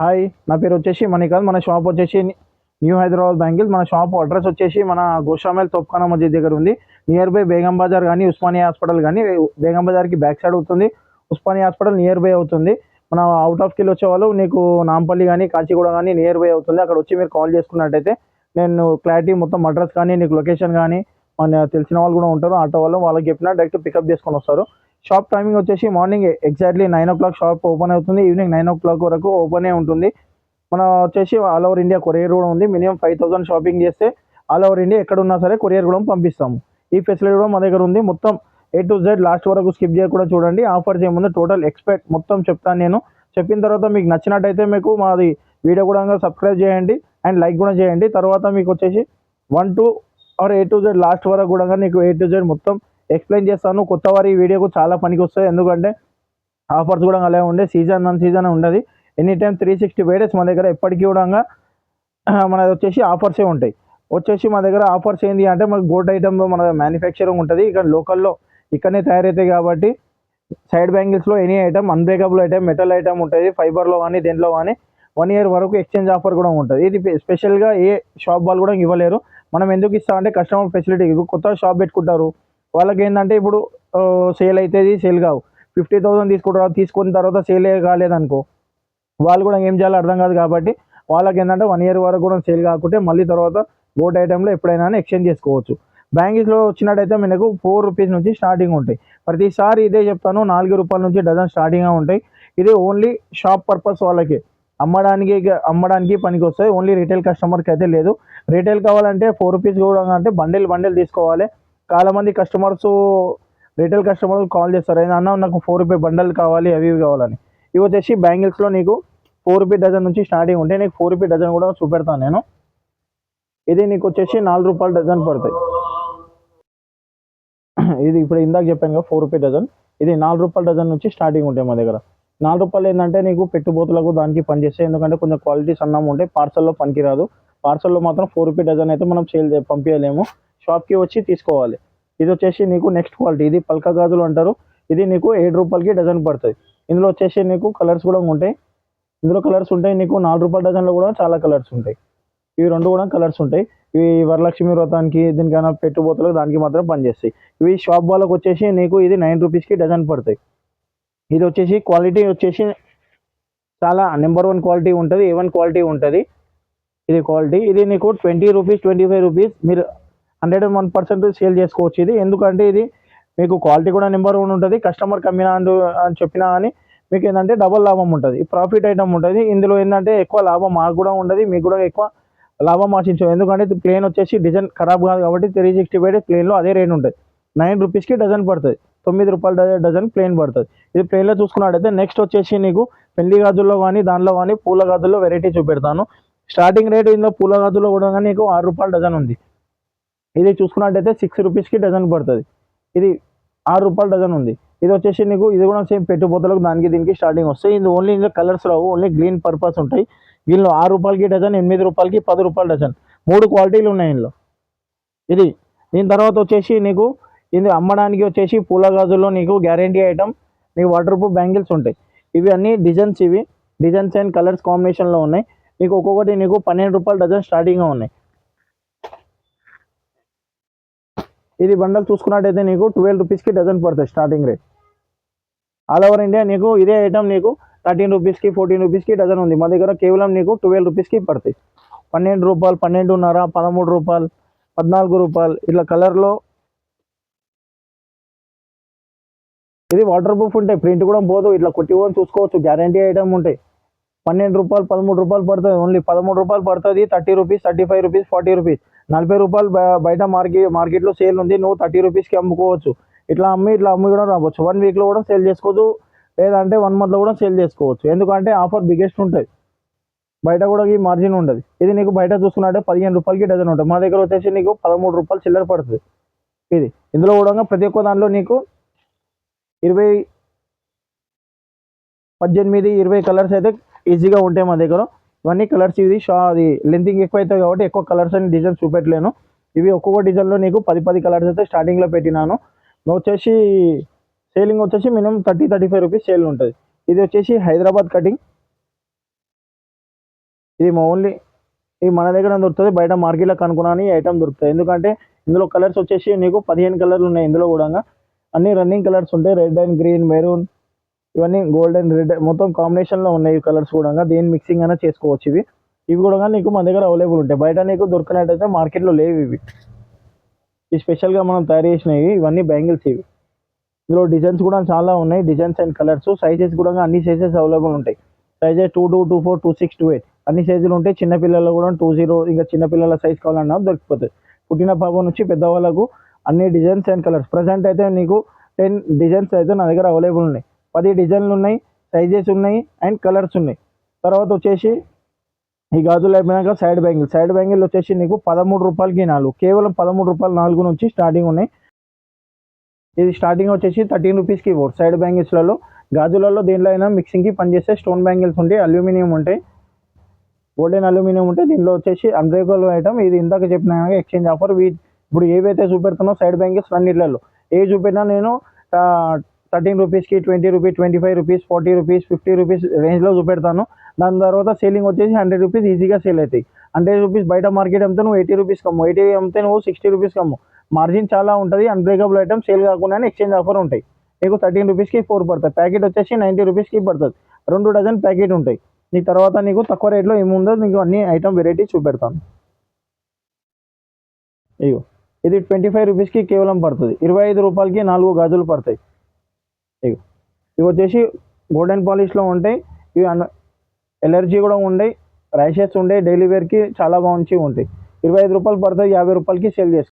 Hi, నా పేరు వచ్చేసి మణికాంత్. మన షాప్ వచ్చేసి న్యూ హైదరాబాద్ బ్యాంగిల్స్. మన షాప్ అడ్రస్ వచ్చేసి మన గోషామైల్ తోప్ఖానా మస్జిద్ దగ్గర ఉంది. నియర్ బై బేగం బజార్ కానీ ఉస్మానియా హాస్పిటల్ కానీ, బేగం బజార్కి బ్యాక్ సైడ్ అవుతుంది. ఉస్మానియా హాస్పిటల్ నియర్ బై అవుతుంది. మన అవుట్ ఆఫ్కి వచ్చే వాళ్ళు నీకు నాంపల్లి కానీ కాచిగూడ కానీ నియర్ బై అవుతుంది. అక్కడ వచ్చి మీరు కాల్ చేసుకున్నట్టయితే నేను క్లారిటీ మొత్తం అడ్రస్ కానీ నీకు లొకేషన్ కానీ మన తెలిసిన వాళ్ళు కూడా ఉంటారు ఆటో వాళ్ళు, వాళ్ళకి చెప్పినా డైరెక్ట్ పికప్ చేసుకొని వస్తారు. షాప్ టైమింగ్ వచ్చేసి morning exactly 9 o'clock shop open అవుతుంది. ఈవినింగ్ 9 o'clock వరకు ఓపెనే ఉంటుంది. మన వచ్చేసి ఆల్ ఓవర్ ఇండియా కొరియర్ కూడా ఉంది. మినిమం 5,000 షాపింగ్ చేస్తే ఆల్ ఓవర్ ఇండియా ఎక్కడున్నా సరే కొరియర్ కూడా పంపిస్తాము. ఈ ఫెసిలిటీ కూడా మా దగ్గర ఉంది. మొత్తం A to Z లాస్ట్ వరకు స్కిప్ చేయకుండా చూడండి. ఆఫర్స్ ఏముందో టోటల్ ఎక్స్పెక్ట్ మొత్తం చెప్తాను నేను. చెప్పిన తర్వాత మీకు నచ్చినట్టయితే మీకు మాది వీడియో కూడా సబ్స్క్రైబ్ చేయండి అండ్ లైక్ కూడా చేయండి. తర్వాత మీకు వచ్చేసి 1 to or A to Z last వరకు కూడా నీకు A to Z మొత్తం ఎక్స్ప్లెయిన్ చేస్తాను. కొత్త వారి ఈ వీడియోకు చాలా పనికి వస్తాయి. ఎందుకంటే ఆఫర్స్ కూడా అలాగే ఉండే సీజన్ నన్ సీజన్ ఉండదు. ఎనీ టైం 365 days మన దగ్గర ఎప్పటికీ కూడా మనది వచ్చేసి ఆఫర్సే ఉంటాయి. వచ్చేసి మా దగ్గర ఆఫర్స్ ఏంటి అంటే మనకు గోల్డ్ ఐటమ్ మన మ్యానుఫ్యాక్చరింగ్ ఉంటుంది. ఇక్కడ లోకల్లో ఇక్కడనే తయారవుతాయి కాబట్టి సైడ్ బ్యాంగిల్స్లో any item unbreakable item metal item ఉంటుంది. ఫైబర్లో కానీ దేంట్లో కానీ 1 year వరకు ఎక్స్చేంజ్ ఆఫర్ కూడా ఉంటుంది. ఇది స్పెషల్గా ఏ షాప్ వాళ్ళు కూడా ఇవ్వలేరు. మనం ఎందుకు ఇస్తామంటే కస్టమర్ ఫెసిలిటీ. కొత్త షాప్ పెట్టుకుంటారు, వాళ్ళకి ఏంటంటే ఇప్పుడు సేల్ అవుతుంది, సేల్ కావు. 50,000 తీసుకుంటారు, తీసుకున్న తర్వాత సేల్ కాలేదనుకో వాళ్ళు కూడా ఏం చేయాలో అర్థం కాదు. కాబట్టి వాళ్ళకి ఏంటంటే 1 year వరకు కూడా సేల్ కాకుంటే మళ్ళీ తర్వాత గోల్డ్ ఐటెంలో ఎప్పుడైనా ఎక్స్చేంజ్ చేసుకోవచ్చు. బ్యాంగిల్స్లో వచ్చినట్టయితే మనకు 4 rupees నుంచి స్టార్టింగ్ ఉంటాయి. ప్రతిసారి ఇదే చెప్తాను, 4 రూపాయల నుంచి డజన్ స్టార్టింగ్గా ఉంటాయి. ఇది ఓన్లీ షాప్ పర్పస్ వాళ్ళకి అమ్మడానికి పనికి వస్తాయి. ఓన్లీ రీటైల్ కస్టమర్కి అయితే లేదు. రీటైల్ కావాలంటే 4 rupees కూడా అంటే బండిల్ తీసుకోవాలి. చాలామంది కస్టమర్స్ రీటైల్ కస్టమర్స్ కాల్ చేస్తారు, అన్న నాకు 4 రూపీ బండల్ కావాలి అవి కావాలని. ఇవి వచ్చేసి బ్యాంగిల్స్లో నీకు 4 రూపీ డజన్ నుంచి స్టార్టింగ్ ఉంటాయి. నీకు 4 రూపీ డజన్ కూడా చూపెడతాను నేను. ఇది నీకు వచ్చేసి 4 రూపాయల డజన్ పడతాయి. ఇది ఇప్పుడు ఇందాక చెప్పాను కదా 4 రూపీ డజన్. ఇది 4 రూపాయల డజన్ నుంచి స్టార్టింగ్ ఉంటాయి మా దగ్గర. 4 రూపాయలు ఏంటంటే నీకు పెట్టుబోతులకు దానికి పనిచేస్తాయి. ఎందుకంటే కొంచెం క్వాలిటీస్ అన్నం ఉంటాయి, పార్సల్లో పనికిరాదు. పార్సల్లో మాత్రం 4 రూపీ డజన్ అయితే మనం సేల్ పంపించలేము, షాప్కి వచ్చి తీసుకోవాలి. ఇది వచ్చేసి నీకు నెక్స్ట్ క్వాలిటీ, ఇది పల్కా గాజులు అంటారు. ఇది నీకు 7 రూపాయలకి డజన్ పడుతుంది. ఇందులో వచ్చేసి నీకు కలర్స్ కూడా ఉంటాయి. ఇందులో కలర్స్ ఉంటాయి. నీకు 4 రూపాయల డజన్లో కూడా చాలా కలర్స్ ఉంటాయి. ఇవి 2 కూడా కలర్స్ ఉంటాయి. ఇవి వరలక్ష్మి వ్రతానికి దీనికైనా పెట్టుబోతులకు దానికి మాత్రం పనిచేస్తాయి. ఇవి షాప్ వాళ్ళకి వచ్చేసి నీకు ఇది 9 రూపీస్కి డజన్ పడతాయి. ఇది వచ్చేసి క్వాలిటీ వచ్చేసి చాలా నెంబర్ 1 క్వాలిటీ ఉంటుంది, A1 క్వాలిటీ ఉంటుంది. ఇది క్వాలిటీ. ఇది నీకు 20 రూపీస్ 25 రూపీస్ మీరు 101% సేల్ చేసుకోవచ్చు. ఇది ఎందుకంటే ఇది మీకు క్వాలిటీ కూడా నెంబర్ 1 ఉంటుంది. కస్టమర్ కమ్మినా అని చెప్పినా కానీ మీకు ఏంటంటే డబల్ లాభం ఉంటుంది, ప్రాఫిట్ ఐటమ్ ఉంటుంది. ఇందులో ఏంటంటే ఎక్కువ లాభం మాకు కూడా ఉండదు, మీకు కూడా ఎక్కువ లాభం ఆశించవు. ఎందుకంటే ప్లేన్ వచ్చేసి డిజైన్ ఖరాబ్ కాదు కాబట్టి 365 days ప్లేన్లో అదే రేట్ ఉంటుంది. 9 రూపీస్కి డజన్ పడుతుంది. 9 రూపాయల డజన్ ప్లేన్ పడుతుంది. ఇది ప్లేన్లో చూసుకున్నట్టయితే నెక్స్ట్ వచ్చేసి నీకు పెళ్లి గాజుల్లో కానీ దానిలో కానీ పూల గాజుల్లో వెరైటీ చూపెడతాను. స్టార్టింగ్ రేట్ ఇందులో పూల గాజుల్లో కూడా కానీ నీకు 6 రూపాయల డజన్ ఉంది. ఇది చూసుకున్నట్టయితే 6 రూపీస్కి డజన్ పడుతుంది. ఇది 6 రూపాయల డజన్ ఉంది. ఇది వచ్చేసి నీకు ఇది కూడా సేమ్ పెట్టుబోతులకు దానికి దీనికి స్టార్టింగ్ వస్తాయి. ఇది ఓన్లీ ఇందులో కలర్స్ రావు, ఓన్లీ గ్రీన్ పర్పస్ ఉంటాయి. దీనిలో 6 రూపాయలకి డజన్, 8 రూపాయలకి, 10 రూపాయల డజన్ 3 క్వాలిటీలు ఉన్నాయి ఇందులో. ఇది దీని తర్వాత వచ్చేసి నీకు ఇది అమ్మడానికి వచ్చేసి పూల గాజుల్లో నీకు గ్యారంటీ ఐటమ్ నీకు వాటర్ ప్రూఫ్ బ్యాంగిల్స్ ఉంటాయి. ఇవి అన్ని డిజైన్స్, ఇవి డిజైన్స్ అండ్ కలర్స్ కాంబినేషన్లో ఉన్నాయి. నీకు ఒక్కొక్కటి నీకు 12 రూపాయల డజన్ స్టార్టింగ్గా ఉన్నాయి. ఇది బండల్ చూసుకున్నట్టయితే నీకు 12 రూపీస్కి డజన్ పడుతుంది starting rate. All over India నీకు ఇదే ఐటమ్ నీకు 13 రూపీస్కి 14 రూపీస్కి డజన్ ఉంది. మా దగ్గర కేవలం నీకు 12 రూపీస్కి పడుతుంది. 12 రూపాయలు, 12.5, 13 రూపాయలు, 14 రూపాయలు ఇట్లా కలర్లో. ఇది వాటర్ ప్రూఫ్ ఉంటాయి, ప్రింట్ కూడా పోదు, ఇట్లా కొట్టి కూడా చూసుకోవచ్చు, గ్యారంటీ ఐటమ్ ఉంటాయి. 12 రూపాయలు 13 రూపాయలు పడుతుంది. ఓన్లీ 13 రూపాయలు పడుతుంది. 30 రూపీస్, 35 రూపీస్, 40 రూపీస్, 40 రూపాయలు బయట మార్కెట్లో సేల్ ఉంది. నువ్వు 30 రూపీస్కి అమ్ముకోవచ్చు. ఇట్లా అమ్మి కూడా రావచ్చు. 1 వీక్లో కూడా సేల్ చేసుకోవచ్చు, లేదంటే 1 monthలో కూడా సేల్ చేసుకోవచ్చు. ఎందుకంటే ఆఫర్ బిగ్గెస్ట్ ఉంటుంది, బయట కూడా ఈ మార్జిన్ ఉండదు. ఇది నీకు బయట చూసుకున్నట్టే 15 రూపాయలకి డజన్ ఉంటుంది. మా దగ్గర వచ్చేసి నీకు 13 రూపాయలు చిల్లర పడుతుంది. ఇది ఇందులో కూడా ప్రతి ఒక్క దాంట్లో నీకు 18, 20 కలర్స్ అయితే ఈజీగా ఉంటాయి మా దగ్గర. ఇవన్నీ కలర్స్. ఇది అది లెంతింగ్ ఎక్కువ అవుతుంది కాబట్టి ఎక్కువ కలర్స్ అని డిజైన్ చూపెట్టలేను. ఇవి ఒక్కొక్క డిజైన్లో నీకు 10 కలర్స్ అయితే స్టార్టింగ్లో పెట్టినాను. వచ్చేసి సేలింగ్ వచ్చేసి మినిమం 30-35 రూపీస్ సేల్ ఉంటుంది. ఇది వచ్చేసి హైదరాబాద్ కటింగ్. ఇది ఓన్లీ ఇది మన దగ్గర దొరుకుతుంది, బయట మార్కెట్లో కనుక్కున్నాను ఈ ఐటమ్ దొరుకుతుంది. ఎందుకంటే ఇందులో కలర్స్ వచ్చేసి నీకు 15 కలర్లు ఉన్నాయి. ఇందులో కూడా అన్ని రన్నింగ్ కలర్స్ ఉంటాయి, రెడ్ అండ్ గ్రీన్, మెరూన్, ఇవన్నీ గోల్డ్ అండ్ రెడ్ మొత్తం కాంబినేషన్లో ఉన్నాయి. ఈ కలర్స్ కూడా దేని మిక్సింగ్ అయినా చేసుకోవచ్చు. ఇవి కూడా నీకు మన దగ్గర అవైలబుల్ ఉంటాయి. బయట నీకు దొరికినట్టయితే మార్కెట్లో లేవు ఇవి. ఈ స్పెషల్గా మనం తయారు చేసినవి ఇవన్నీ బ్యాంగిల్స్ ఇవి. ఇందులో డిజైన్స్ కూడా చాలా ఉన్నాయి, డిజైన్స్ అండ్ కలర్స్. సైజెస్ కూడా అన్ని సైజెస్ అవైలబుల్ ఉంటాయి. సైజెస్ 22, 24, 26, 28 అన్ని సైజులు ఉంటాయి. చిన్నపిల్లలు కూడా 20, ఇంకా చిన్నపిల్లల సైజ్ కావాలన్నా దొరికిపోతుంది. పుట్టిన పాప నుంచి పెద్దవాళ్ళకు అన్ని డిజైన్స్ అండ్ కలర్స్. ప్రజెంట్ అయితే నీకు 10 డిజైన్స్ అయితే నా దగ్గర అవైలబుల్ ఉన్నాయి. 10 డిజైన్లు ఉన్నాయి, సైజెస్ ఉన్నాయి అండ్ కలర్స్ ఉన్నాయి. తర్వాత వచ్చేసి ఈ గాజులు అయిపోయినాక సైడ్ బ్యాంగిల్ వచ్చేసి నీకు 13 రూపాయలకి 4, కేవలం 13 రూపాయలు 4 నుంచి స్టార్టింగ్ ఉన్నాయి. ఇది స్టార్టింగ్ వచ్చేసి 13 రూపీస్కి 4 సైడ్ బ్యాంగిల్స్లలో. గాజులలో దేనిలో అయినా మిక్సింగ్కి పనిచేస్తే స్టోన్ బ్యాంగిల్స్ ఉంటాయి, అల్యూమినియం ఉంటాయి, గోల్డెన్ అల్యూమినియం ఉంటాయి. దీనిలో వచ్చేసి అన్బ్రేకబుల్ ఐటమ్. ఇది ఇందాక చెప్పిన ఎక్స్చేంజ్ ఆఫర్. ఇప్పుడు ఏవైతే చూపెడుతున్నా సైడ్ బ్యాంగిల్స్ అన్నిట్లలో ఏ చూపెట్టినా నేను 13 రూపీస్కి, 20 రూపీస్, 25 రూపీస్, 40 రూపీస్, 50 రూపీస్ రేంజ్లో చూపెడతాను. దాని తర్వాత సేలింగ్ వచ్చేసి 100 రూపీస్ ఈజీగా సేల్ అవుతాయి. 100 రూపీస్ బయట మార్కెట్ అమ్మితే నువ్వు 80 రూపీస్ కమ్ము, 80 అమ్మితే నువ్వు 60 రూపీస్ కమ్ము. మార్జిన్ చాలా ఉంటుంది. అన్బ్రేకబుల్ ఐటమ్ సేల్ కాకుండా ఎక్స్చేంజ్ ఆఫర్ ఉంటాయి. నీకు 13 రూపీస్కి 4 పడుతుంది. ప్యాకెట్ వచ్చేసి 90 రూపీస్కి పడుతుంది. 2 డజన్ ప్యాకెట్ ఉంటాయి. నీ తర్వాత నీకు తక్కువ రేట్లో ఏముందో నీకు అన్ని ఐటమ్ వెరైటీ చూపెడతాను. ఇగో ఇది 25 రూపీస్కి కేవలం పడుతుంది. 25 రూపాయలకి 4 గాజులు పడతాయి. ఇవి వచ్చేసి గోల్డెన్ పాలిష్లో ఉంటాయి. ఇవి ఎలర్జీ కూడా ఉంటాయి, ర్యాషెస్ ఉంటాయి, డైలీ వేర్కి చాలా బాగుంచి ఉంటాయి. 25 రూపాయలు పడతాయి, 50 రూపాయలకి సేల్ చేస్తాయి.